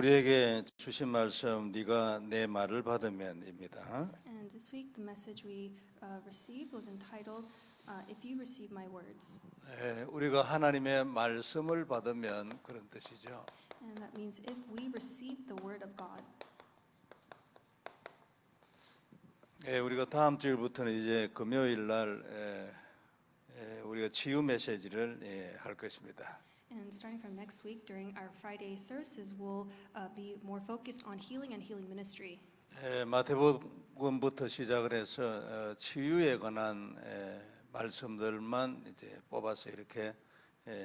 우리에게 주신 말씀 네가 내 말을 받으면입니다. And this week the message we received was entitled If You Receive My Words. 우리가 하나님의 말씀을 받으면 그런 뜻이죠. And that means if we receive the word of God. 우리가 다음 주일부터는 이제 금요일 날 우리가 치유 메시지를 할 것입니다. And starting from next week during our Friday services we'll be more focused on healing and healing ministry. 마태복음부터 시작을 해서 치유에 관한 말씀들만 이제 뽑아서 이렇게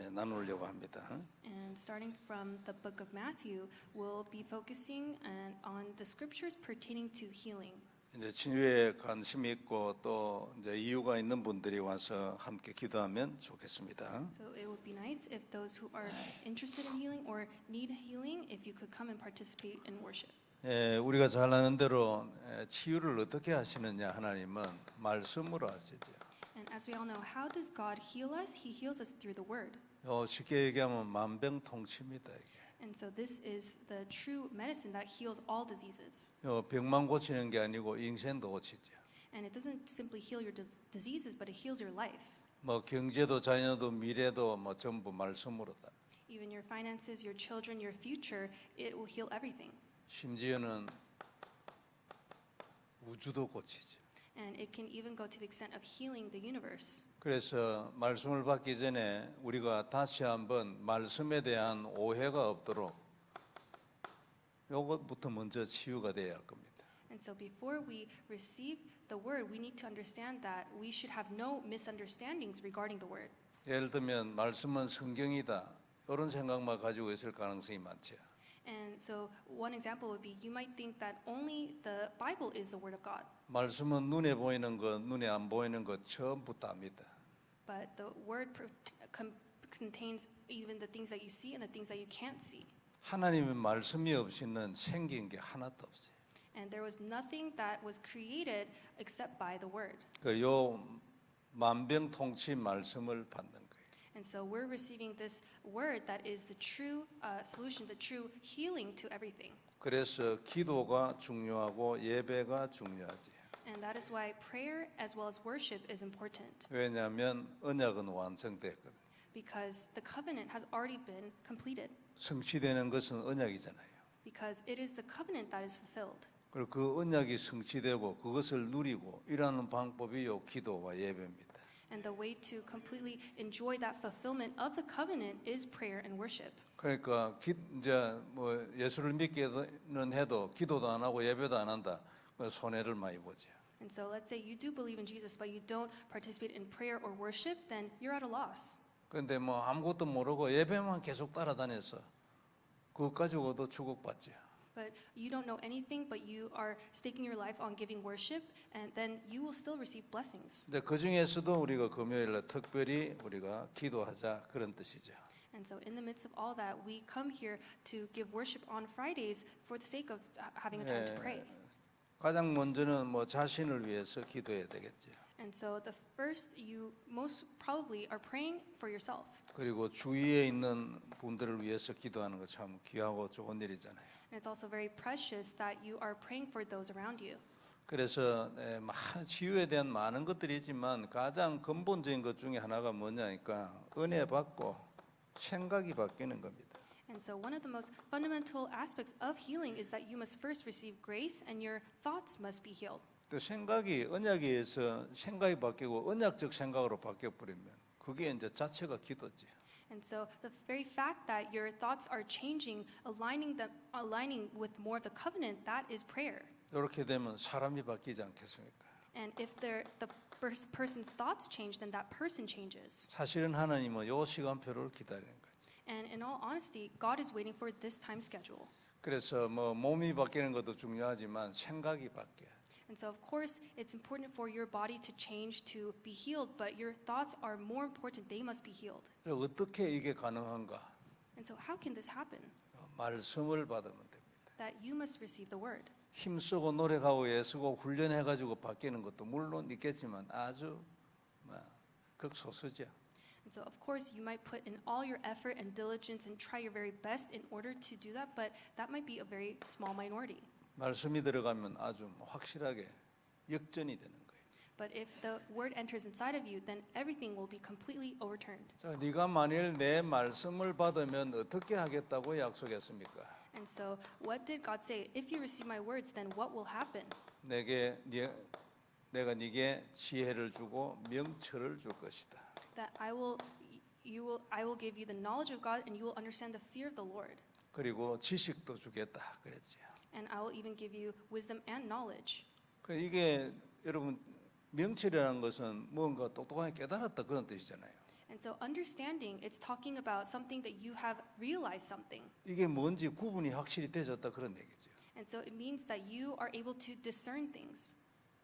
나누려고 합니다. And starting from the book of Matthew, we'll be focusing on the scriptures pertaining to healing. 이제 치유에 관심이 있고 또 이제 이유가 있는 분들이 와서 함께 기도하면 좋겠습니다. So it would be nice if those who are interested in healing or need healing, if you could come and participate in worship. 우리가 잘 아는 대로 치유를 어떻게 하시느냐 하나님은 말씀으로 하시죠. And as we all know, how does God heal us? He heals us through the word. 쉽게 얘기하면 만병통치입니다. 이게. And so this is the true medicine that heals all diseases. 병만 고치는 게 아니고 인생도 고치죠. And it doesn't simply heal your diseases, but it heals your life. 경제도 자녀도 미래도 전부 말씀으로다. Even your finances, your children, your future, it will heal everything. 심지어는 우주도 고치죠. And it can even go to the extent of healing the universe. 그래서 말씀을 받기 전에 우리가 다시 한번 말씀에 대한 오해가 없도록 이것부터 먼저 치유가 돼야 할 겁니다. And so before we receive the word, we need to understand that we should have no misunderstandings regarding the word. 예를 들면 말씀은 성경이다 이런 생각만 가지고 있을 가능성이 많죠. And so one example would be you might think that only the Bible is the word of God. 말씀은 눈에 보이는 것, 눈에 안 보이는 것 전부 다입니다. But the word contains even the things that you see and the things that you can't see. 하나님의 말씀이 없이는 생긴 게 하나도 없어요. And there was nothing that was created except by the word. 요 만병통치 말씀을 받는 거예요. And so we're receiving this word that is the true solution, the true healing to everything. 그래서 기도가 중요하고 예배가 중요하지. And that is why prayer as well as worship is important. 왜냐하면 언약은 완성됐거든. Because the covenant has already been completed. 성취되는 것은 언약이잖아요. Because it is the covenant that is fulfilled. 그리고 그 언약이 성취되고 그것을 누리고 일하는 방법이 요 기도와 예배입니다. And the way to completely enjoy that fulfillment of the covenant is prayer and worship. 그러니까 이제 예수를 믿기는 해도 기도도 안 하고 예배도 안 한다. 손해를 많이 보죠. And so let's say you do believe in Jesus but you don't participate in prayer or worship, then you're at a loss. 그런데 아무것도 모르고 예배만 계속 따라다녀서 그것 가지고도 축복받죠. But you don't know anything, but you are staking your life on giving worship, and then you will still receive blessings. 근데 그 중에서도 우리가 금요일에 특별히 우리가 기도하자 그런 뜻이죠. And so in the midst of all that, we come here to give worship on Fridays for the sake of having a time to pray. 가장 먼저는 자신을 위해서 기도해야 되겠죠. And so the first, you most probably are praying for yourself. 그리고 주위에 있는 분들을 위해서 기도하는 거 참 귀하고 좋은 일이잖아요. And it's also very precious that you are praying for those around you. 그래서 치유에 대한 많은 것들이 있지만 가장 근본적인 것 중에 하나가 뭐냐니까 은혜 받고 생각이 바뀌는 겁니다. And so one of the most fundamental aspects of healing is that you must first receive grace and your thoughts must be healed. 또 생각이 언약에 의해서 생각이 바뀌고 언약적 생각으로 바뀌어 버리면 그게 이제 자체가 기도지. And so the very fact that your thoughts are changing, aligning with more of the covenant, that is prayer. 이렇게 되면 사람이 바뀌지 않겠습니까? And if the person's thoughts change, then that person changes. 사실은 하나님은 요 시간표를 기다리는 거죠. And in all honesty, God is waiting for this time schedule. 그래서 몸이 바뀌는 것도 중요하지만 생각이 바뀌어요. And so of course, it's important for your body to change to be healed, but your thoughts are more important. They must be healed. 어떻게 이게 가능한가? And so how can this happen? 말씀을 받으면 됩니다. That you must receive the word. 힘쓰고 노력하고 애쓰고 훈련해가지고 바뀌는 것도 물론 있겠지만 아주 극소수죠. And so, of course, you might put in all your effort and diligence and try your very best in order to do that, but that might be a very small minority. 말씀이 들어가면 아주 확실하게 역전이 되는 거예요. But if the word enters inside of you, then everything will be completely overturned. 자, 네가 만일 내 말씀을 받으면 어떻게 하겠다고 약속했습니까? And so, what did God say? If you receive my words, then what will happen? 내가 네게 지혜를 주고 명철을 줄 것이다. That I will give you the knowledge of God, and you will understand the fear of the Lord. 그리고 지식도 주겠다 그랬지요. And I will even give you wisdom and knowledge. 이게 여러분 명철이라는 것은 뭔가 똑똑하게 깨달았다 그런 뜻이잖아요. And so understanding, it's talking about something that you have realized something. 이게 뭔지 구분이 확실히 되졌다 그런 얘기죠. And so it means that you are able to discern things.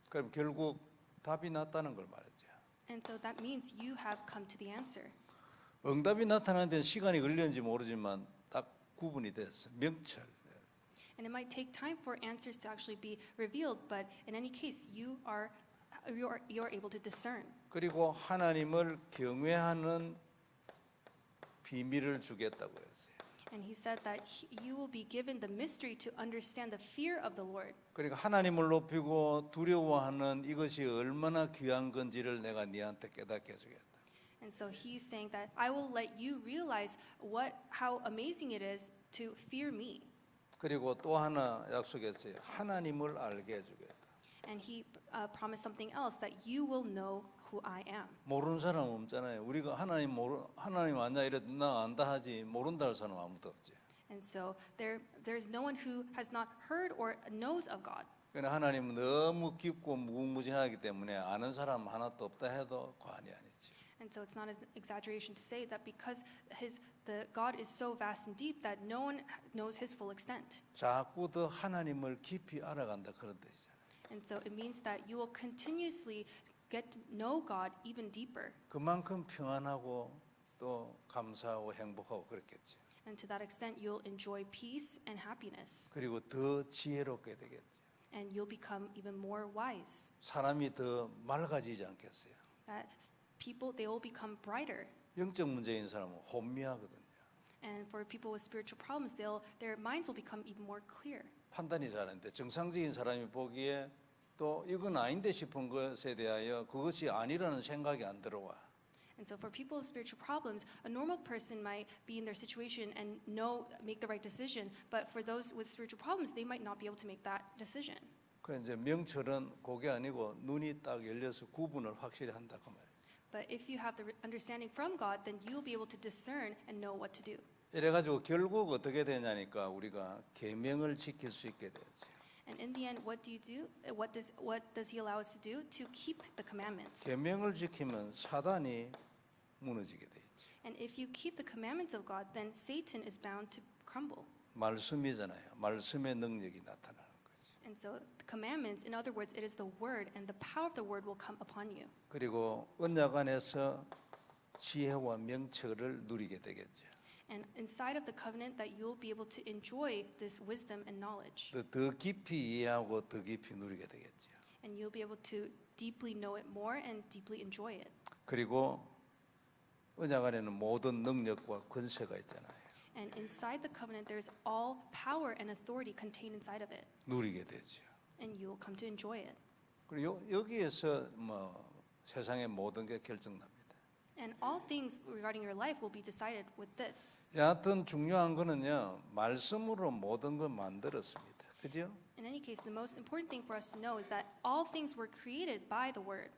그럼 결국 답이 났다는 걸 말하죠. And so that means you have come to the answer. 응답이 나타나는 데는 시간이 걸리는지 모르지만 딱 구분이 됐어. 명철. And it might take time for answers to actually be revealed, but in any case, you are able to discern. 그리고 하나님을 경외하는 비밀을 주겠다고 했어요. And he said that you will be given the mystery to understand the fear of the Lord. 그러니까 하나님을 높이고 두려워하는 이것이 얼마나 귀한 건지를 내가 네한테 깨닫게 해주겠다. And so he's saying that I will let you realize how amazing it is to fear me. 그리고 또 하나 약속했어요. 하나님을 알게 해주겠다. And he promised something else, that you will know who I am. 모르는 사람 없잖아요. 우리가 하나님 아냐 이래 나 안다 하지 모른다 할 사람 아무도 없지. And so there's no one who has not heard or knows of God. 그러나 하나님은 너무 깊고 무궁무진하기 때문에 아는 사람 하나도 없다 해도 과언이 아니지. And so it's not an exaggeration to say that because the God is so vast and deep that no one knows his full extent. 자꾸 더 하나님을 깊이 알아간다 그런 뜻이잖아요. And so it means that you will continuously get to know God even deeper. 그만큼 평안하고 또 감사하고 행복하고 그렇겠지. And to that extent, you'll enjoy peace and happiness. 그리고 더 지혜롭게 되겠지. And you'll become even more wise. 사람이 더 맑아지지 않겠어요. That people, they will become brighter. 영적 문제인 사람은 혼미하거든요. And for people with spiritual problems, their minds will become even more clear. 판단이 잘하는데 정상적인 사람이 보기에 또 이건 아닌데 싶은 것에 대하여 그것이 아니라는 생각이 안 들어와. And so for people with spiritual problems, a normal person might be in their situation and make the right decision, but for those with spiritual problems, they might not be able to make that decision. 그 이제 명철은 그게 아니고 눈이 딱 열려서 구분을 확실히 한다 그 말이지. But if you have the understanding from God, then you'll be able to discern and know what to do. 이래 가지고 결국 어떻게 되냐니까 우리가 계명을 지킬 수 있게 되지. And in the end, what do you do? What does he allow us to do? To keep the commandments. 계명을 지키면 사단이 무너지게 돼 있지. And if you keep the commandments of God, then Satan is bound to crumble. 말씀이잖아요. 말씀의 능력이 나타나는 거지. And so the commandments, in other words, it is the word, and the power of the word will come upon you. 그리고 언약 안에서 지혜와 명철을 누리게 되겠죠. And inside of the covenant, that you'll be able to enjoy this wisdom and knowledge. 더 깊이 이해하고 더 깊이 누리게 되겠죠. And you'll be able to deeply know it more and deeply enjoy it. 그리고 언약 안에는 모든 능력과 권세가 있잖아요. And inside the covenant, there's all power and authority contained inside of it. 누리게 되죠. And you'll come to enjoy it. 그리고 여기에서 세상의 모든 게 결정납니다. And all things regarding your life will be decided with this. 여하튼 중요한 거는요. 말씀으로 모든 걸 만들었습니다. 그죠? In any case, the most important thing for us to know is that all things were created by the word.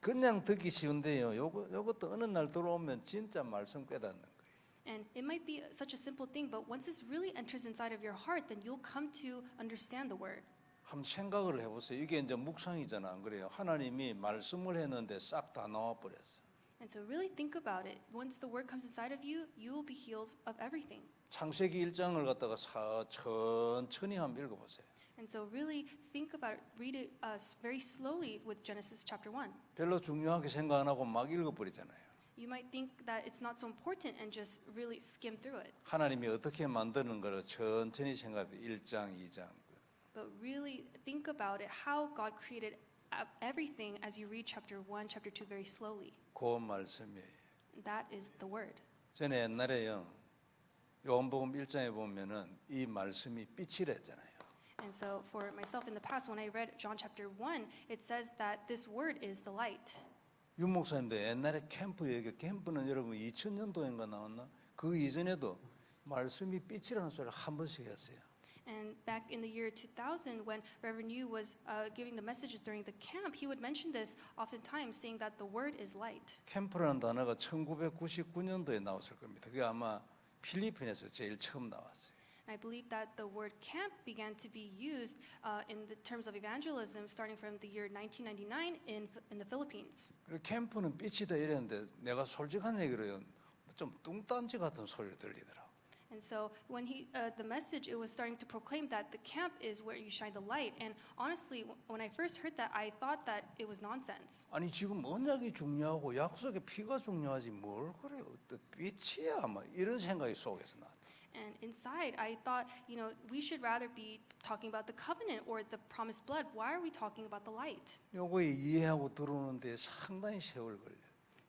그냥 듣기 쉬운데요. 요것도 어느 날 들어오면 진짜 말씀 깨닫는 거예요. And it might be such a simple thing, but once this really enters inside of your heart, then you'll come to understand the word. 한번 생각을 해보세요. 이게 이제 묵상이잖아, 안 그래요? 하나님이 말씀을 했는데 싹 다 나와 버렸어. And so really think about it. Once the word comes inside of you, you will be healed of everything. 창세기 1장을 갖다가 천천히 한번 읽어보세요. And so really think about it, read it very slowly with Genesis chapter 1. 별로 중요하게 생각 안 하고 막 읽어버리잖아요. You might think that it's not so important and just really skim through it. 하나님이 어떻게 만드는 거를 천천히 생각해. 1장, 2장. But really think about it, how God created everything as you read chapter 1, chapter 2 very slowly. 그 말씀이에요. That is the word. 전에 옛날에요. 요한복음 1장에 보면은 이 말씀이 빛이랬잖아요. And so for myself in the past, when I read John chapter 1, it says that this word is the light. 윤 목사님도 옛날에 캠프 얘기, 캠프는 여러분 2000년도인가 나왔나? 그 이전에도 말씀이 빛이라는 소리를 한 번씩 했어요. And back in the year 2000, when Reverend Yu was giving the messages during the camp, he would mention this oftentimes, saying that the word is light. 캠프라는 단어가 1999년도에 나왔을 겁니다. 그게 아마 필리핀에서 제일 처음 나왔어요. And I believe that the word camp began to be used in the terms of evangelism starting from the year 1999 in the Philippines. 그리고 캠프는 빛이다 이랬는데 내가 솔직한 얘기로요. 좀 뚱딴지 같은 소리가 들리더라고. And so when the message, it was starting to proclaim that the camp is where you shine the light. And honestly, when I first heard that, I thought that it was nonsense. 아니 지금 언약이 중요하고 약속의 피가 중요하지 뭘 그래요? 또 빛이야 막 이런 생각이 속에서 나. And inside, I thought, we should rather be talking about the covenant or the promised blood. Why are we talking about the light? 요거 이해하고 들어오는데 상당히 세월 걸려.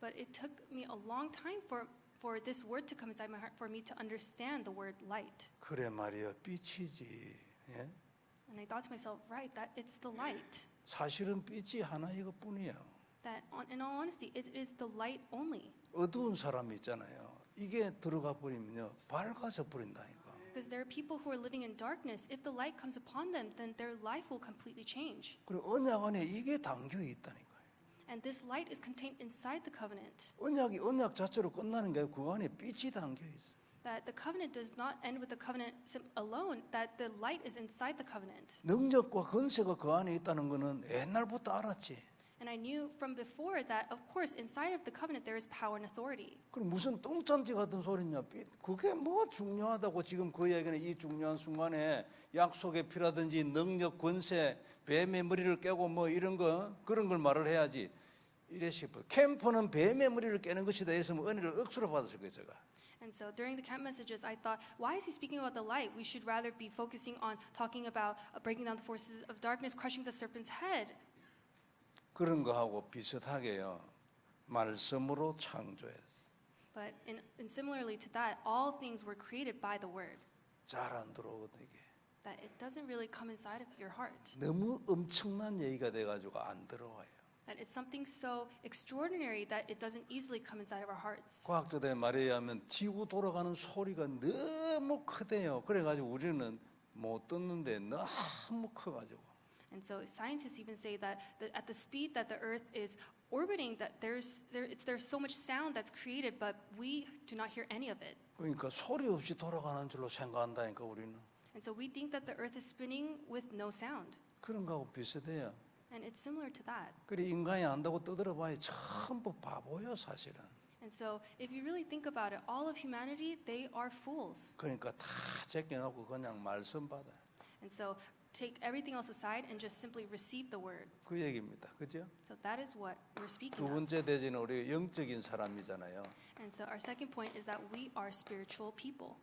But it took me a long time for this word to come inside my heart, for me to understand the word light. 그래 말이야 빛이지. 예? And I thought to myself, right, that it's the light. 사실은 빛이 하나 이것뿐이야. That, in all honesty, it is the light only. 어두운 사람이 있잖아요. 이게 들어가 버리면요 밝아져 버린다니까. Because there are people who are living in darkness. If the light comes upon them, then their life will completely change. 그리고 언약 안에 이게 담겨 있다니까요. And this light is contained inside the covenant. 언약이 언약 자체로 끝나는 게 아니고 그 안에 빛이 담겨 있어. That the covenant does not end with the covenant alone, that the light is inside the covenant. 능력과 권세가 그 안에 있다는 거는 옛날부터 알았지. And I knew from before that, of course, inside of the covenant there is power and authority. 그럼 무슨 똥잔지 같은 소리냐? 그게 뭐 중요하다고 지금 그 얘기는 이 중요한 순간에 약속의 피라든지 능력, 권세, 뱀의 머리를 깨고 뭐 이런 거 그런 걸 말을 해야지. 이래 싶어. 캠프는 뱀의 머리를 깨는 것이다 했으면 은혜를 억수로 받았을 거예요, 제가. And so during the camp messages, I thought, why is he speaking about the light? We should rather be focusing on talking about breaking down the forces of darkness, crushing the serpent's head. 그런 거하고 비슷하게요. 말씀으로 창조했어. But similarly to that, all things were created by the word. 잘 안 들어오거든 이게. That it doesn't really come inside of your heart. 너무 엄청난 얘기가 돼가지고 안 들어와요. That it's something so extraordinary that it doesn't easily come inside of our hearts. 과학자들의 말에 의하면 지구 돌아가는 소리가 너무 크대요. 그래가지고 우리는 못 듣는데 너무 커가지고. And so scientists even say that at the speed that the Earth is orbiting, that there's so much sound that's created, but we do not hear any of it. 그러니까 소리 없이 돌아가는 줄로 생각한다니까 우리는. And so we think that the Earth is spinning with no sound. 그런 거하고 비슷해요. And it's similar to that. 그래 인간이 안다고 떠들어봐야 전부 바보예요 사실은. And so if you really think about it, all of humanity, they are fools. 그러니까 다 제껴놓고 그냥 말씀 받아요. And so take everything else aside and just simply receive the word. 그 얘기입니다. 그죠? So that is what we're speaking 두 of. 번째 대지는 우리 영적인 사람이잖아요. And so our second point is that we are spiritual people.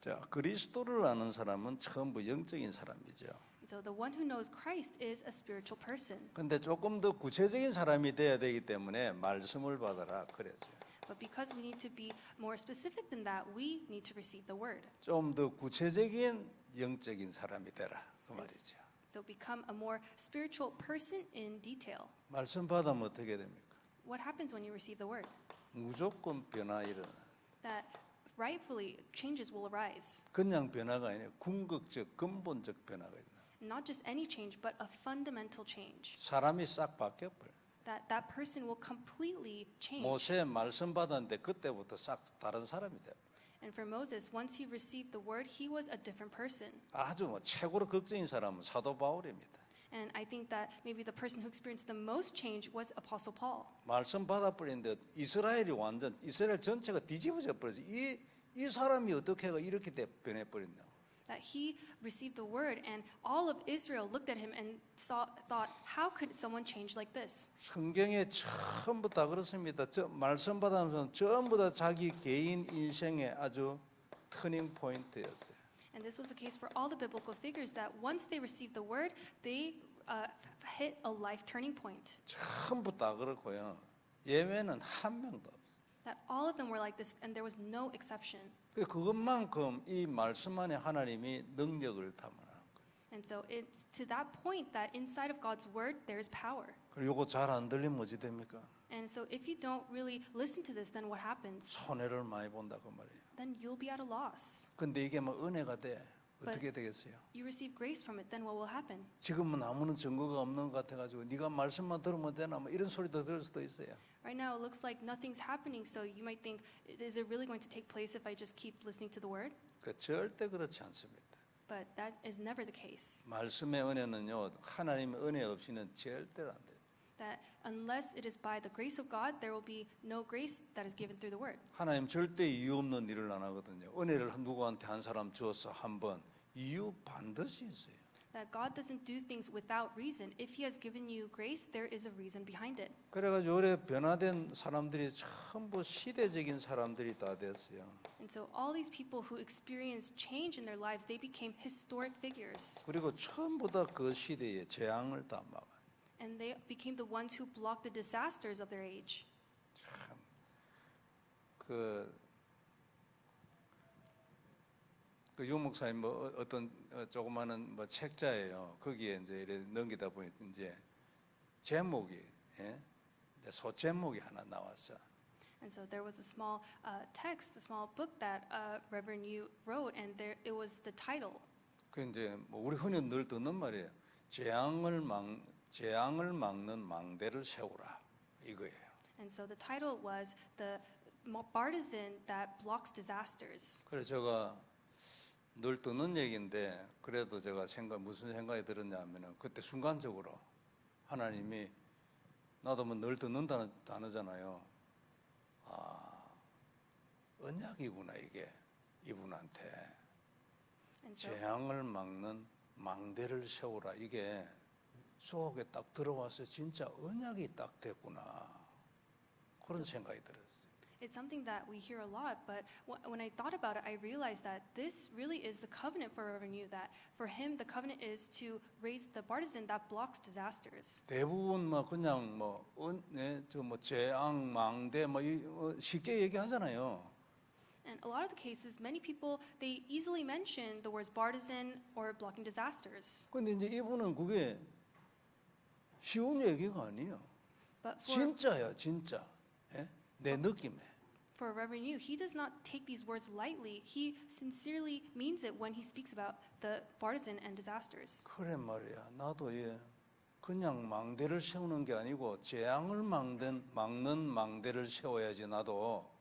자, 그리스도를 아는 사람은 전부 영적인 사람이죠. And so the one who knows Christ is a spiritual person. 근데 조금 더 구체적인 사람이 돼야 되기 때문에 말씀을 받아라 그랬죠. But because we need to be more specific than that, we need to receive the word. 좀 더 구체적인 영적인 사람이 되라 그 말이죠. So become a more spiritual person in detail. 말씀 받으면 어떻게 됩니까? What happens when you receive the word? 무조건 변화 일어나. That rightfully changes will arise. 그냥 변화가 아니라 궁극적 근본적 변화가 일어나. Not just any change, but a fundamental change. 사람이 싹 바뀌어 버려. That person will completely change. 모세 말씀 받았는데 그때부터 싹 다른 사람이 돼. And for Moses, once he received the word, he was a different person. 아주 뭐 최고로 극적인 사람은 사도 바울입니다. And I think that maybe the person who experienced the most change was Apostle Paul. 말씀 받아버리는데 이스라엘 전체가 뒤집어져 버려서 이 사람이 어떻게 해가 이렇게 변해버렸냐. That he received the word and all of Israel looked at him and thought, how could someone change like this? 성경에 전부 다 그렇습니다. 말씀 받으면서 전부 다 자기 개인 인생의 아주 터닝 포인트였어요. And this was the case for all the biblical figures that once they received the word, they hit a life turning point. 전부 다 그렇고요. 예외는 한 명도 없어요. That all of them were like this, and there was no exception. 그것만큼 이 말씀 안에 하나님이 능력을 담아놨어요. And so it's to that point that inside of God's word, there is power. 그리고 이거 잘 안 들리면 어찌 됩니까? And so if you don't really listen to this, then what happens? 손해를 많이 본다 그 말이에요. Then you'll be at a loss. 근데 이게 뭐 은혜가 돼. 어떻게 되겠어요? You receive grace from it, then what will happen? 지금은 아무런 증거가 없는 것 같아가지고 네가 말씀만 들으면 되나 뭐 이런 소리도 들을 수도 있어요. Right now, it looks like nothing's happening, so you might think, is it really going to take place if I just keep listening to the word? 절대 그렇지 않습니다. But that is never the case. 말씀의 은혜는요, 하나님의 은혜 없이는 절대로 안 돼요. That unless it is by the grace of God, there will be no grace that is given through the word. 하나님 절대 이유 없는 일을 안 하거든요. 은혜를 누구한테 한 사람 주어서 한 번 이유 반드시 있어요. That God doesn't do things without reason. If He has given you grace, there is a reason behind it. 그래가지고 올해 변화된 사람들이 전부 시대적인 사람들이 다 됐어요. And so all these people who experienced change in their lives, they became historic figures. 그리고 전부 다 그 시대의 재앙을 다 막아. And they became the ones who blocked the disasters of their age. 참, 그 유목사님 뭐 어떤 조그마한 뭐 책자예요. 거기에 이제 이렇게 넘기다 보니 이제 제목이 이제 소제목이 하나 나왔어. And so there was a small text, a small book that Reverend Yu wrote, and there it was the title. 그 이제 뭐 우리 흔히 늘 듣는 말이에요. 재앙을 막는 망대를 세우라 이거예요. And so the title was the partisan that blocks disasters. 그래서 제가 늘 듣는 얘기인데 그래도 제가 무슨 생각이 들었냐면은 그때 순간적으로 하나님이 나도 뭐 늘 듣는 단어잖아요. 언약이구나 이게 이분한테 And so 재앙을 막는 망대를 세우라 이게 속에 딱 들어와서 진짜 언약이 딱 됐구나 그런 생각이 들었어요. it's something that we hear a lot, but when I thought about it, I realized that this really is the covenant for Reverend Yu, that for him the covenant is to raise the partisan that blocks disasters. 대부분 뭐 그냥 재앙 망대 쉽게 얘기하잖아요. And a lot of the cases, many people, they easily mention the words partisan or blocking disasters. 근데 이제 이분은 그게 쉬운 얘기가 아니에요. But 진짜야, 진짜. 예? 내 느낌에. for Reverend Yu, he does not take these words lightly. He sincerely means it when he speaks about the partisan and disasters. 그래 말이야. 나도 그냥 망대를 세우는 게 아니고 재앙을 막는 망대를 세워야지 나도.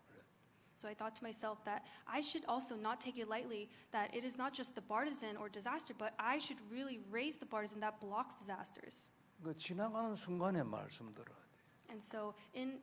So I thought to myself that I should also not take it lightly, that it is not just the partisan or disaster, but I should really raise the partisan that blocks disasters. 그 지나가는 순간에 말씀 들어야 돼. And so in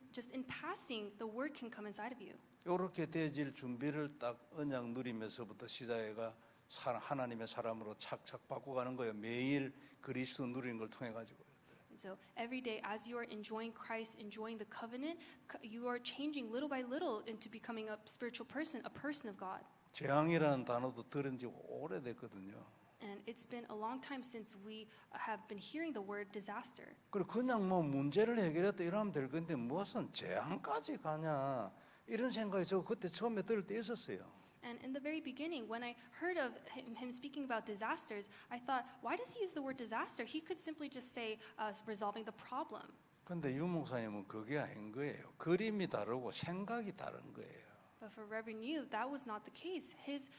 passing, the word can come inside of you. 이렇게 되질 준비를 딱 언약 누리면서부터 시작해가 하나님의 사람으로 착착 바꿔가는 거예요. 매일 그리스도 누리는 걸 통해 가지고. And so every day, as you are enjoying Christ, enjoying the covenant, you are changing little by little into becoming a spiritual person, a person of God. 재앙이라는 단어도 들은 지 오래됐거든요. And it's been a long time since we have been hearing the word disaster. 그리고 그냥 뭐 문제를 해결했다 이러면 될 건데 무슨 재앙까지 가냐 이런 생각이 저 그때 처음에 들을 때 있었어요. And in the very beginning, when I heard of him speaking about disasters, I thought, why does he use the word disaster? He could simply just say resolving the problem. 근데 유 목사님은 그게 아닌 거예요. 그림이 다르고 생각이 다른 거예요. But for Reverend Yu, that was not the case. His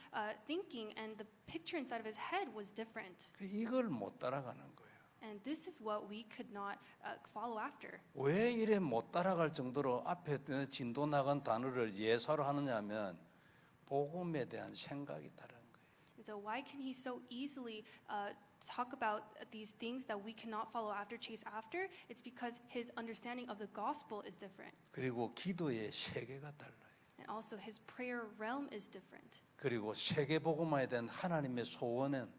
thinking and the picture inside of his head was different. 이걸 못 따라가는 거예요. And this is what we could not follow after. 왜 이래 못 따라갈 정도로 앞에 진도 나간 단어를 예사로 하느냐 하면 복음에 대한 생각이 다른 거예요. And so why can he so easily talk about these things that we cannot follow after, chase after? It's because his understanding of the gospel is different. 그리고 기도의 세계가 달라요. And also his prayer realm is different. 그리고 세계 복음화에 대한 하나님의 소원은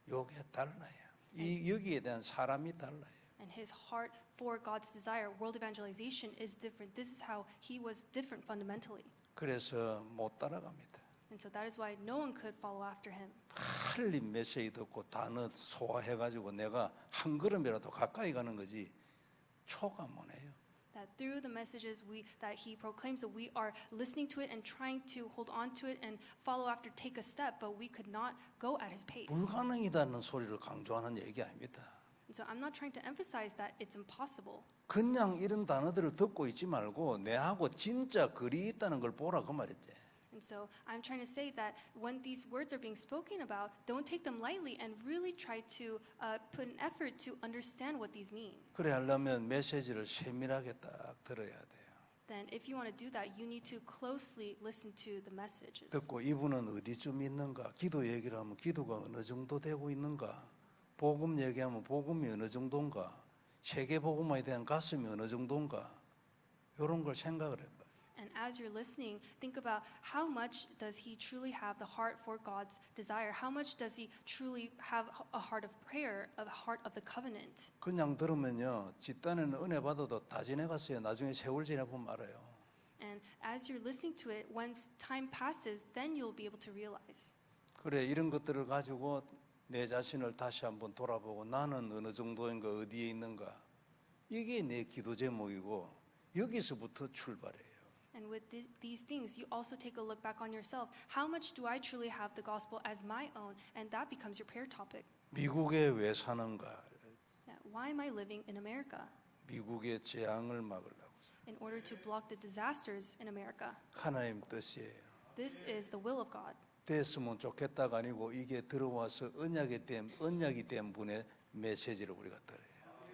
요게 달라요. 여기에 대한 사람이 달라요. And his heart for God's desire, world evangelization, is different. This is how he was different fundamentally. 그래서 못 따라갑니다. And so that is why no one could follow after him. 할리 메시지 듣고 단어 소화해가지고 내가 한 걸음이라도 가까이 가는 거지 초가 뭐네요. That through the messages that he proclaims, that we are listening to it and trying to hold on to it and follow after, take a step, but we could not go at his pace. 불가능이다는 소리를 강조하는 얘기 아닙니다. And so I'm not trying to emphasize that it's impossible. 그냥 이런 단어들을 듣고 있지 말고 내하고 진짜 거리 있다는 걸 보라 그 말이지. And so I'm trying to say that when these words are being spoken about, don't take them lightly and really try to put an effort to understand what these mean. 그래 하려면 메시지를 세밀하게 딱 들어야 돼요. Then if you want to do that, you need to closely listen to the messages. 듣고 이분은 어디쯤 있는가, 기도 얘기를 하면 기도가 어느 정도 되고 있는가, 복음 얘기하면 복음이 어느 정도인가, 세계 복음화에 대한 가슴이 어느 정도인가, 이런 걸 생각을 해봐요. And as you're listening, think about how much does he truly have the heart for God's desire? How much does he truly have a heart of prayer, a heart of the covenant? 그냥 들으면요, 집단에는 은혜 받아도 다 지내갔어요. 나중에 세월 지나보면 알아요. And as you're listening to it, once time passes, then you'll be able to realize. 그래, 이런 것들을 가지고 내 자신을 다시 한번 돌아보고 나는 어느 정도인가, 어디에 있는가, 이게 내 기도 제목이고 여기서부터 출발해요. And with these things, you also take a look back on yourself. How much do I truly have the gospel as my own? And that becomes your prayer topic. 미국에 왜 사는가? Why am I living in America? 미국의 재앙을 막으려고. In order to block the disasters in America. 하나님 뜻이에요. This is the will of God. 됐으면 좋겠다가 아니고 이게 들어와서 언약이 된 분의 메시지를 우리가 들어요.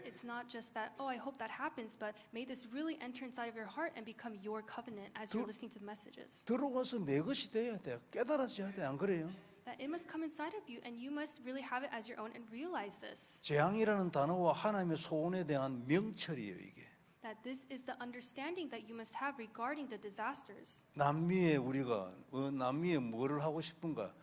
It's not just that, oh, I hope that happens, but may this really enter inside of your heart and become your covenant as you're listening to the messages. 들어와서 내 것이 돼야 돼. 깨달아져야 돼. 안 그래요? That it must come inside of you and you must really have it as your own and realize this. 재앙이라는 단어와 하나님의 소원에 대한 명철이에요, 이게. That this is the understanding that you must have regarding the disasters. 남미에 우리가 남미에 뭐를 하고 싶은가?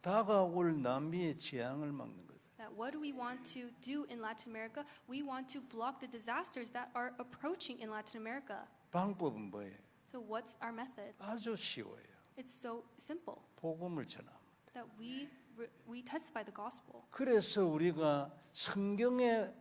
다가올 남미의 재앙을 막는 거예요. That what do we want to do in Latin America? We want to block the disasters that are approaching in Latin America. 방법은 뭐예요? So what's our method? 아주 쉬워요. It's so simple 복음을 전합니다. that we testify the gospel. 그래서 우리가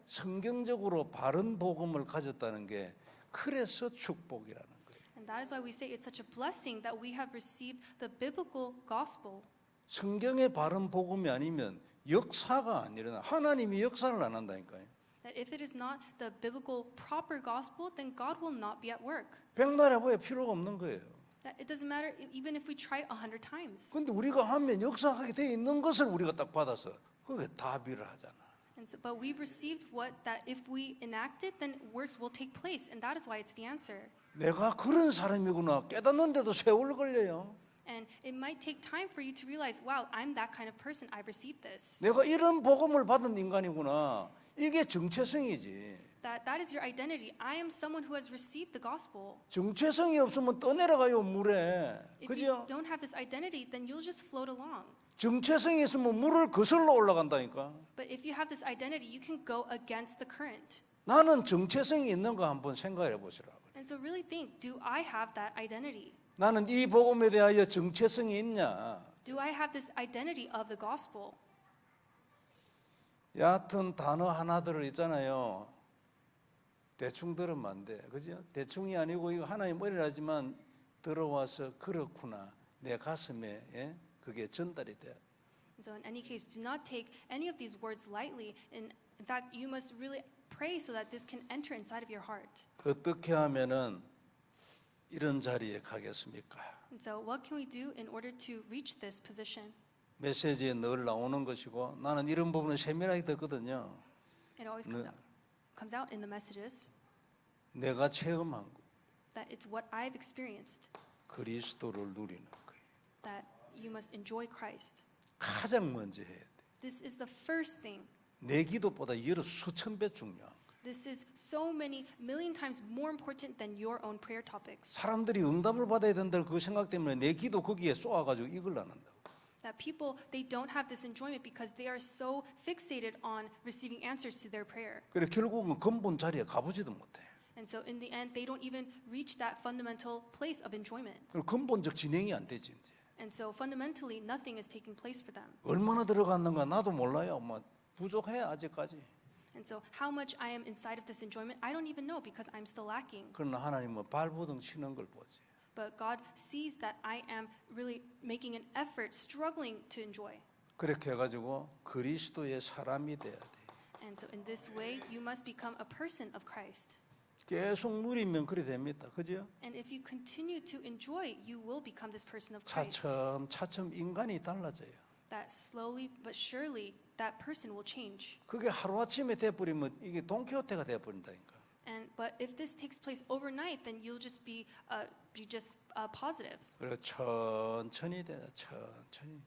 성경적으로 바른 복음을 가졌다는 게 그래서 축복이라는 거예요. And that is why we say it's such a blessing that we have received the biblical gospel. 성경의 바른 복음이 아니면 역사가 안 일어나. 하나님이 역사를 안 한다니까요. That if it is not the biblical proper gospel, then God will not be at work. 백날 해봐야 필요가 없는 거예요. That it doesn't matter even if we try it 100 times. 근데 우리가 하면 역사하게 돼 있는 것을 우리가 딱 받아서 그게 답이를 하잖아. And so, but we've received that if we enact it, then works will take place, and that is why it's the answer. 내가 그런 사람이구나 깨닫는데도 세월 걸려요. And it might take time for you to realize, wow, I'm that kind of person. I've received this. 내가 이런 복음을 받은 인간이구나. 이게 정체성이지. That is your identity. I am someone who has received the gospel. 정체성이 없으면 떠내려가요 물에. If 그죠? you don't have this identity, then you'll just float along. 정체성이 있으면 물을 거슬러 올라간다니까. But if you have this identity, you can go against the current. 나는 정체성이 있는가 한번 생각해 보시라고. And so really think, do I have that identity? 나는 이 복음에 대하여 정체성이 있냐? Do I have this identity of the gospel? 얕은 단어 하나들을 있잖아요. 대충 들으면 안 돼. 그죠? 대충이 아니고 이거 하나님 머리라지만 들어와서 그렇구나. 내 가슴에 그게 전달이 돼. So in any case, do not take any of these words lightly. In fact, you must really pray so that this can enter inside of your heart. 어떻게 하면은 이런 자리에 가겠습니까? And so what can we do in order to reach this position? 메시지에 늘 나오는 것이고 나는 이런 부분을 세밀하게 듣거든요. It always comes out in the messages 내가 체험한 거, that it's what I've experienced, 그리스도를 누리는 거예요. that you must enjoy Christ. 가장 먼저 해야 돼. This is the first thing. 내 기도보다 여러 수천 배 중요한 거예요. This is so many million times more important than your own prayer topics. 사람들이 응답을 받아야 된다는 그 생각 때문에 내 기도 거기에 쏘아가지고 이걸 안 한다고. That people, they don't have this enjoyment because they are so fixated on receiving answers to their prayer. 그래 결국은 근본 자리에 가보지도 못해. And so in the end, they don't even reach that fundamental place of enjoyment. 그리고 근본적 진행이 안 되지 이제. And so fundamentally, nothing is taking place for them. 얼마나 들어갔는가 나도 몰라요. 뭐 부족해 아직까지. And so how much I am inside of this enjoyment, I don't even know because I'm still lacking. 그러나 하나님은 발버둥 치는 걸 보지. But God sees that I am really making an effort, struggling to enjoy. 그렇게 해가지고 그리스도의 사람이 돼야 돼. And so in this way, you must become a person of Christ. 계속 누리면 그래 됩니다. 그죠? And if you continue to enjoy, you will become this person of Christ. 차츰 인간이 달라져요. That slowly but surely, that person will change. 그게 하루아침에 돼버리면 이게 돈키호테가 돼버린다니까. But if this takes place overnight, then you'll just be positive, 그리고 천천히 되다 천천히.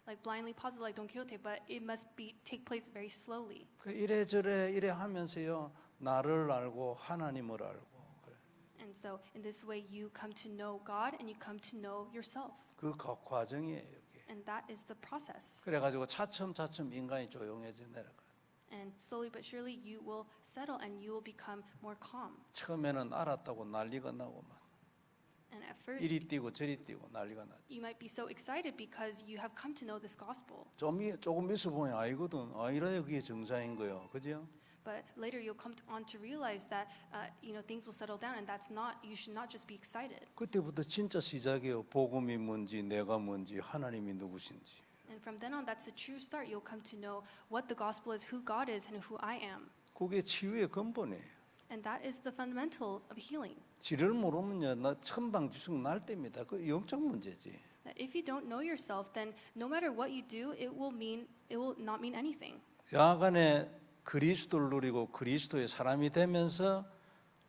like blindly positive, like Don Quixote. But it must take place very slowly. 그 이래저래 이래 하면서요 나를 알고 하나님을 알고 그래. And so in this way, you come to know God and you come to know yourself. 그 과정이에요. 이게. And that is the process. 그래가지고 차츰 인간이 조용해져 내려가. And slowly but surely, you will settle and you will become more calm. 처음에는 알았다고 난리가 나고만. And at first, 이리 뛰고 저리 뛰고 난리가 나지. you might be so excited because you have come to know this gospel. 조금 있어 보면 아니거든. 아니라야 그게 정상인 거예요. 그죠? But later you'll come on to realize that things will settle down, and that's not. You should not just be excited. 그때부터 진짜 시작이에요. 복음이 뭔지, 내가 뭔지, 하나님이 누구신지. And from then on, that's the true start. You'll come to know what the gospel is, who God is, and who I am. 그게 치유의 근본이에요. And that is the fundamentals of healing. 지를 모르면요, 나 천방지축 날 때입니다. 그 영적 문제지. That if you don't know yourself, then no matter what you do, it will not mean anything. 야간에 그리스도를 누리고 그리스도의 사람이 되면서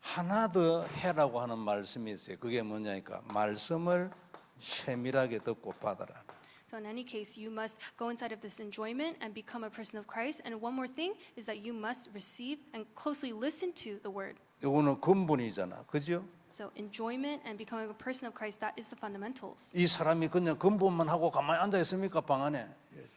하나 더 해라고 하는 말씀이 있어요. 그게 뭐냐니까 말씀을 세밀하게 듣고 받아라. So in any case, you must go inside of this enjoyment and become a person of Christ. And one more thing is that you must receive and closely listen to the word. 이거는 근본이잖아. 그죠? So enjoyment and becoming a person of Christ, that is the fundamentals. 이 사람이 그냥 근본만 하고 가만히 앉아 있습니까? 방 안에.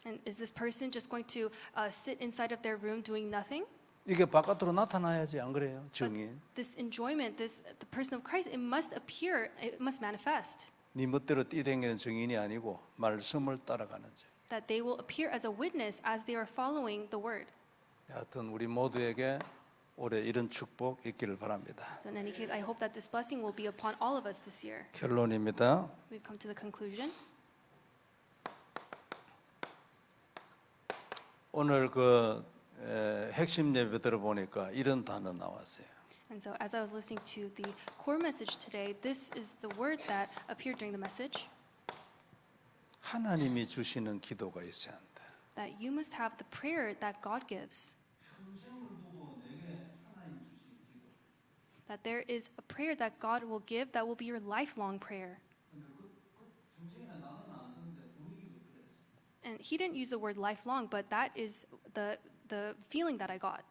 And is this person just going to sit inside of their room doing nothing? 이게 바깥으로 나타나야지 안 그래요? But 증인. this enjoyment, the person of Christ, it must appear, it must manifest. 네 멋대로 뛰댕기는 증인이 아니고 말씀을 따라가는 증인. That they will appear as a witness as they are following the word. 하여튼 우리 모두에게 올해 이런 축복 있기를 바랍니다. So in any case, I hope that this blessing will be upon all of us this year. 결론입니다. We've come to the conclusion. 오늘 핵심 예배 들어보니까 이런 단어 나왔어요. And so as I was listening to the core message today, this is the word that appeared during the message, 하나님이 주시는 기도가 있어야 한다. that you must have the prayer that God gives. That there is a prayer that God will give that will be your lifelong prayer. And he didn't use the word lifelong, but that is the feeling that I got.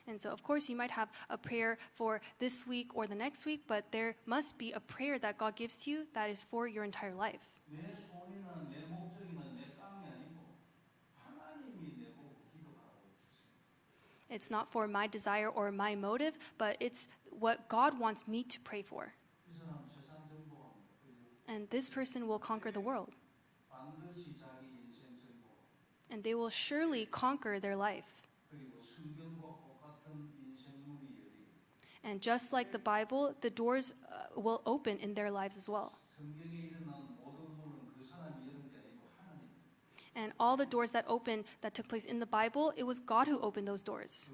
And so, of course, you might have a prayer for this week or the next week, but there must be a prayer that God gives to you that is for your entire life. It's not for my desire or my motive, but it's what God wants me to pray for. And this person will conquer the world. And they will surely conquer their life. And just like the Bible, the doors will open in their lives as well. And all the doors that opened that took place in the Bible, it was God who opened those doors.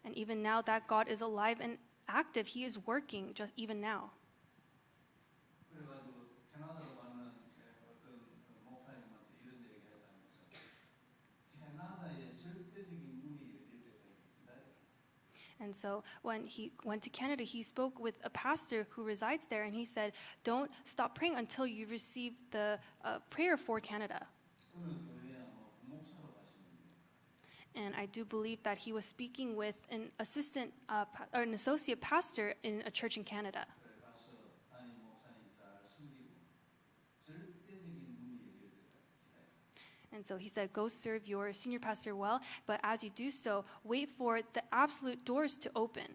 And even now that God is alive and active, he is working just even now. And so when he went to Canada, he spoke with a pastor who resides there, and he said, don't stop praying until you receive the prayer for Canada. And I do believe that he was speaking with an associate pastor in a church in Canada. And so he said, go serve your senior pastor well, but as you do so, wait for the absolute doors to open.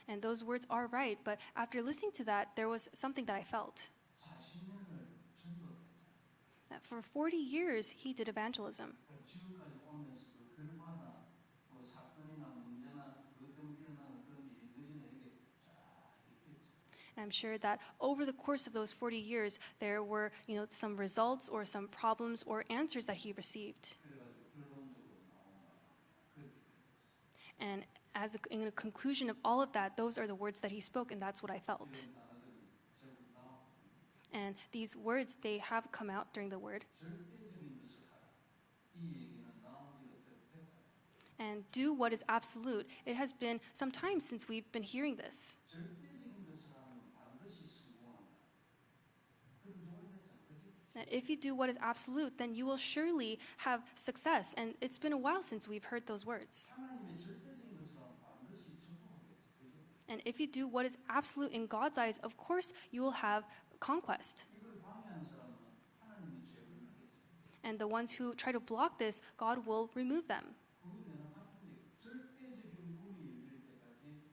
And those words are right, but after listening to that, there was something that I felt. 40년을 전도를 했잖아요. That for 40 years, he did evangelism. 지금까지 오면서도 그마다 뭐 사건이나 문제나 그것 때문에 일어나는 어떤 일들이나 이게 쫙 있겠죠. And I'm sure that over the course of those 40 years, there were, some results or some problems or answers that he received. 그래가지고 결론적으로 나온 말 그렇게 됐어요. And in a conclusion of all of that, those are the words that he spoke, and that's what I felt. 이런 단어들이 결국 나왔거든요. And these words, they have come out during the word. 절대적인 것을 하라. 이 얘기는 나온 지가 좀 됐잖아요. And do what is absolute. It has been some time since we've been hearing this. 절대적인 것을 하면 반드시 성공한다. 그런 지 오래됐잖아, 그지? That if you do what is absolute, then you will surely have success. And it's been a while since we've heard those words. 하나님의 절대적인 것을 하면 반드시 성공하겠지, 그죠? And if you do what is absolute in God's eyes, of course you will have conquest. 이걸 방해하는 사람은 하나님이 죄를 하겠지. And the ones who try to block this, God will remove them. 그거는 같은 얘기. 절대적인 문이 열릴 때까지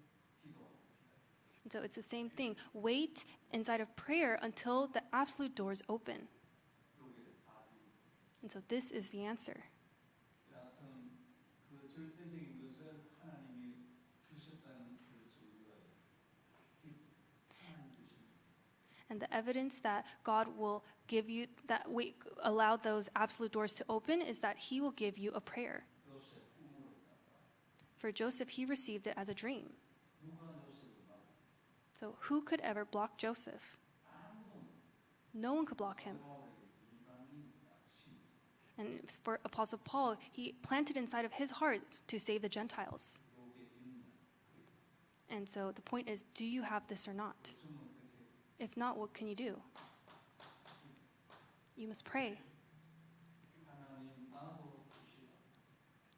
기도하고 기다려. And so it's the same thing. Wait inside of prayer until the absolute doors open. 요게 답이. And so this is the answer. 여하튼 그 절대적인 것을 하나님이 주셨다는 것을 우리가 하나님 주신 And the evidence that God will give you, that we allow those absolute doors to open, is that He will give you a prayer. 요셉 꿈으로 있다가 For Joseph, he received it as a dream. 누가 요셉을 막 So who could ever block Joseph? 아무도 No one could block him. 바울에게 이방인 약신 And for Apostle Paul, he planted inside of his heart to save the Gentiles. 요게 있는 And so the point is, do you have this or not? 없으면 어떻게 If not, what can you do? You must pray. 하나님 나도 주시라.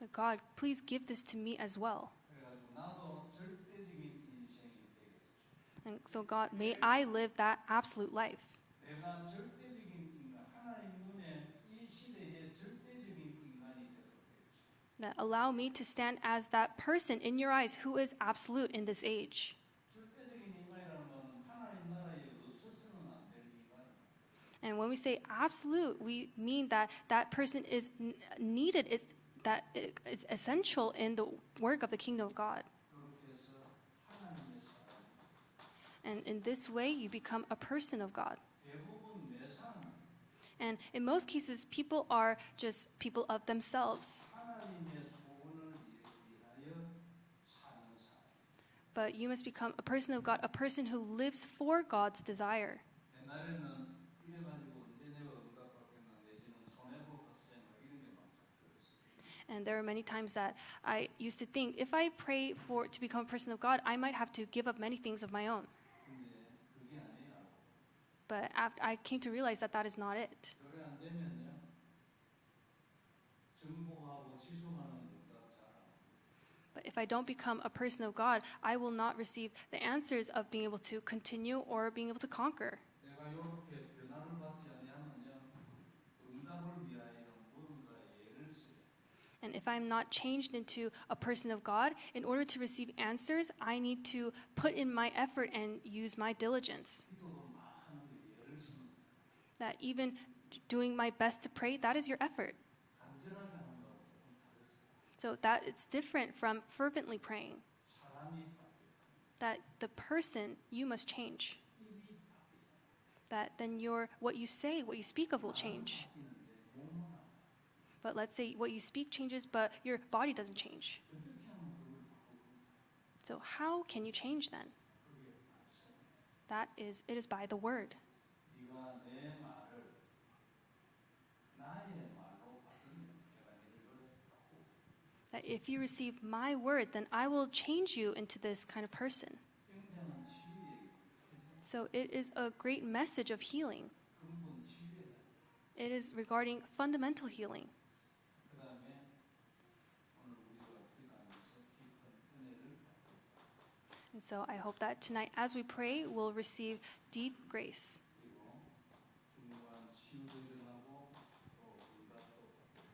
That God, please give this to me as well. 그래가지고 나도 절대적인 인생이 되게 해주시오. And so God, may I live that absolute life. 내가 절대적인 인간, 하나님 눈에 이 시대에 절대적인 인간이 되도록 해주시오. That allow me to stand as that person in your eyes who is absolute in this age. 절대적인 인간이라는 것은 하나님 나라에 없었으면 안 될 인간이다. And when we say absolute, we mean that that person is needed, that is essential in the work of the kingdom of God. 그렇게 해서 하나님의 사람, And in this way, you become a person of God. 대부분 내 사람, And in most cases, people are just people of themselves. 하나님의 소원을 위하여 사는 사람. But you must become a person of God, a person who lives for God's desire. 옛날에는 이래가지고 언제 내가 응답받겠나 내지는 손해볼 학생 이런 게 많죠. 그랬어요. And there are many times that I used to think, if I pray to become a person of God, I might have to give up many things of my own. 근데 그게 아니라 But I came to realize that that is not it. 그래 안 되면요 정복하고 지속하는 응답 잘하고 But if I don't become a person of God, I will not receive the answers of being able to continue or being able to conquer. 내가 이렇게 변화를 받지 아니하면요 응답을 위하여 무언가 예를 쓰여 And if I'm not changed into a person of God, in order to receive answers, I need to put in my effort and use my diligence. 기도도 막 하는 게 예를 쓰는 거죠. That even doing my best to pray, that is your effort. 간절하게 하는 거하고 조금 다르습니다. So that it's different from fervently praying. 사람이 바뀌어요. That the person, you must change. 입이 바뀌잖아요. That then what you say, what you speak of will change. 바뀌는데 몸은 안 바뀌어요. But let's say what you speak changes, but your body doesn't change. 어떻게 하면 그걸 바꾸고 So how can you change then? 그게 말씀. It is by the word. 네가 내 말을 나의 말로 받으면 내가 너를 바꾸고 That if you receive my word, then I will change you into this kind of person. 굉장한 치유의 So it is a great message of healing. 근본 치유다. It is regarding fundamental healing. 그 다음에 오늘 우리가 기도하면서 깊은 은혜를 받고 And so I hope that tonight, as we pray, we'll receive deep grace. 그리고 중요한 치유도 일어나고 또 응답도 받고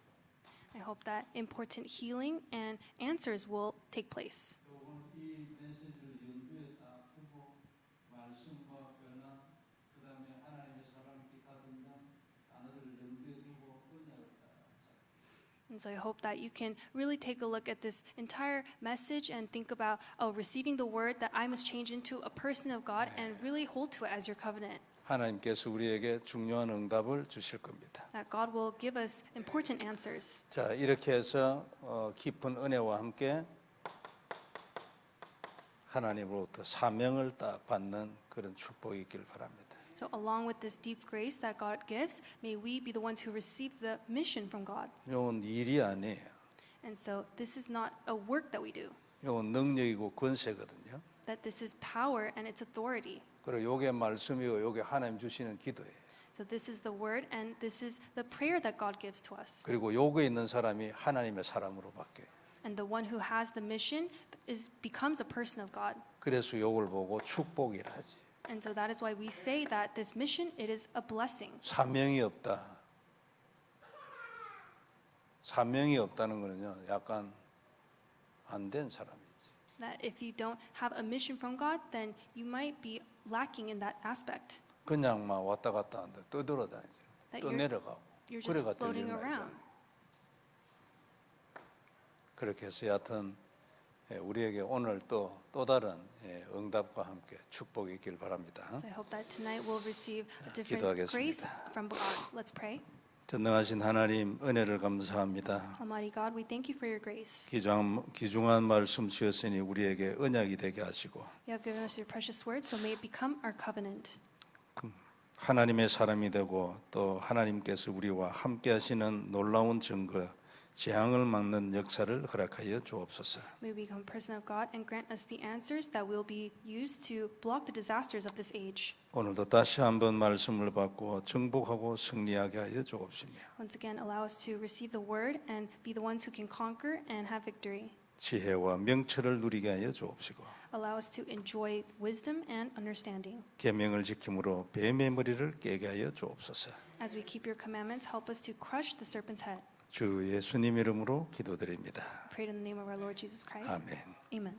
I hope that important healing and answers will take place. 오늘 이 메시지를 염두에 And so I hope that you can really take a look at this entire message and think about, receiving the word that I must change into a person of God and really hold to it as your covenant. 하나님께서 우리에게 중요한 응답을 주실 겁니다. That God will give us important answers. 자, 이렇게 해서 깊은 은혜와 함께 하나님으로부터 사명을 딱 받는 그런 축복이 있길 바랍니다. So along with this deep grace that God gives, may we be the ones who receive the mission from God. 이건 일이 아니에요. And so this is not a work that we do. 이건 능력이고 권세거든요. That this is power and it's authority. 그리고 이게 말씀이고 이게 하나님 주시는 기도예요. So this is the word and this is the prayer that God gives to us. 그리고 요거에 있는 사람이 하나님의 사람으로 바뀌어요. And the one who has the mission becomes a person of God. 그래서 요걸 보고 축복이라 하지. And so that is why we say that this mission, it is a blessing. 사명이 없다. 사명이 없다는 거는요, 약간 안 된 사람이지. That if you don't have a mission from God, then you might be lacking in that aspect. 그냥 막 왔다 갔다 하는데 떠돌아다니지. That 떠내려가고. You're just 그래가 floating 들리는 around. 말이잖아요. 그렇게 해서 여하튼 우리에게 오늘 또 다른 응답과 함께 축복이 있길 바랍니다. So I hope that tonight we'll receive a different 기도하겠습니다. grace from God. Let's pray. 전능하신 하나님 은혜를 감사합니다. Almighty God, we thank you for your grace. 귀중한 말씀 주셨으니 우리에게 언약이 되게 하시고 You have given us your precious word, so may it become our covenant. 하나님의 사람이 되고 또 하나님께서 우리와 함께 하시는 놀라운 증거 재앙을 막는 역사를 허락하여 주옵소서. May we become a person of God and grant us the answers that will be used to block the disasters of this age. 오늘도 다시 한번 말씀을 받고 정복하고 승리하게 하여 주옵시며 Once again, allow us to receive the word and be the ones who can conquer and have victory. 지혜와 명철을 누리게 하여 주옵시고 Allow us to enjoy wisdom and understanding. 계명을 지킴으로 뱀의 머리를 깨게 하여 주옵소서. As we keep your commandments, help us to crush the serpent's head. 주 예수님 이름으로 기도드립니다. Prayed in the name of our Lord Jesus Christ. 아멘. Amen.